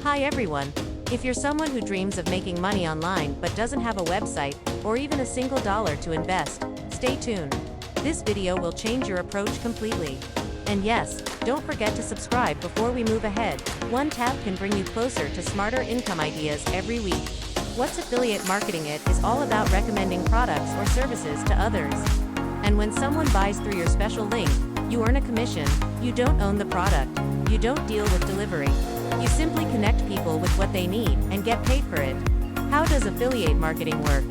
Hi everyone! If you're someone who dreams of making money online but doesn't have a website, or even a single dollar to invest, stay tuned. This video will change your approach completely. And yes, don't forget to subscribe before we move ahead. One tap can bring you closer to smarter income ideas every week. What's affiliate marketing? It is all about recommending products or services to others. And when someone buys through your special link, you earn a commission. You don't own the product. You don't deal with delivery. You simply connect people with what they need and get paid for it. How does affiliate marketing work?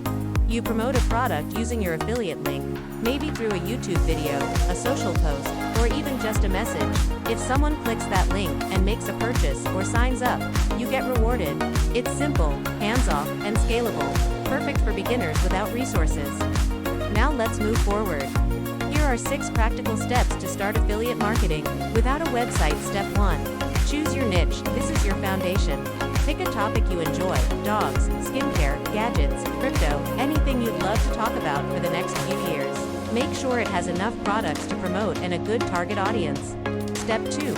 You promote a product using your affiliate link, maybe through a YouTube video, a social post, or even just a message. If someone clicks that link and makes a purchase or signs up, you get rewarded. It's simple, hands-off, and scalable, perfect for beginners without resources. Now let's move forward. Here are 6 practical steps to start affiliate marketing without a website. Step 1. Choose your niche. This is your foundation. Pick a topic you enjoy: dogs, skincare, gadgets, crypto, anything you'd love to talk about for the next few years. Make sure it has enough products to promote and a good target audience. Step 2.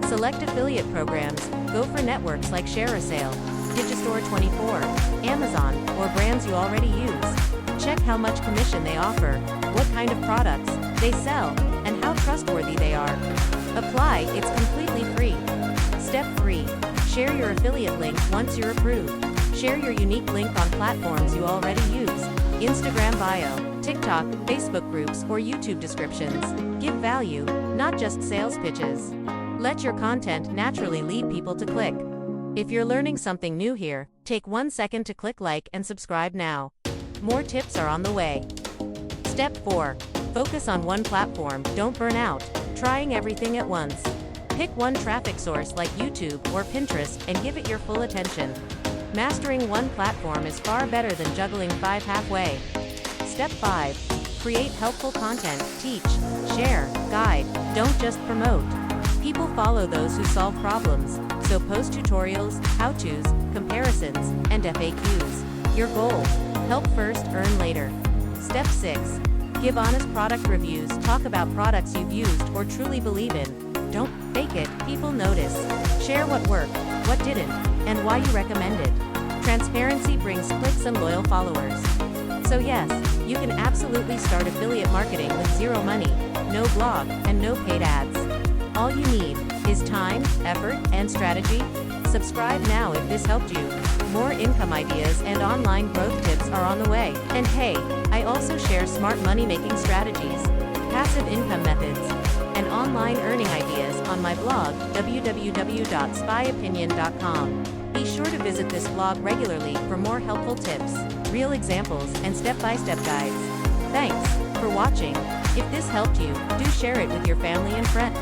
Select affiliate programs. Go for networks like ShareASale, Digistore24, Amazon, or brands you already use. Check how much commission they offer, what kind of products they sell, and how trustworthy they are. Apply. It's completely free. Step 3. Share your affiliate link once you're approved. Share your unique link on platforms you already use: Instagram bio, TikTok, Facebook groups, or YouTube descriptions. Give value, not just sales pitches. Let your content naturally lead people to click. If you're learning something new here, take 1 second to click like and subscribe now. More tips are on the way. Step 4. Focus on one platform. Don't burn out trying everything at once. Pick one traffic source like YouTube or Pinterest and give it your full attention. Mastering one platform is far better than juggling 5 halfway. Step 5. Create helpful content. Teach, share, guide. Don't just promote. People follow those who solve problems, so post tutorials, how-tos, comparisons, and FAQs. Your goal: help first, earn later. Step 6. Give honest product reviews. Talk about products you've used or truly believe in. Don't fake it. People notice. Share what worked, what didn't, and why you recommend it. Transparency brings clicks and loyal followers. So yes, you can absolutely start affiliate marketing with zero money, no blog, and no paid ads. All you need is time, effort, and strategy. Subscribe now if this helped you. More income ideas and online growth tips are on the way. And hey, I also share smart money-making strategies, passive income methods, and online earning ideas on my blog, www.spyopinion.com. Be sure to visit this blog regularly for more helpful tips, real examples, and step-by-step guides. Thanks for watching. If this helped you, do share it with your family and friends.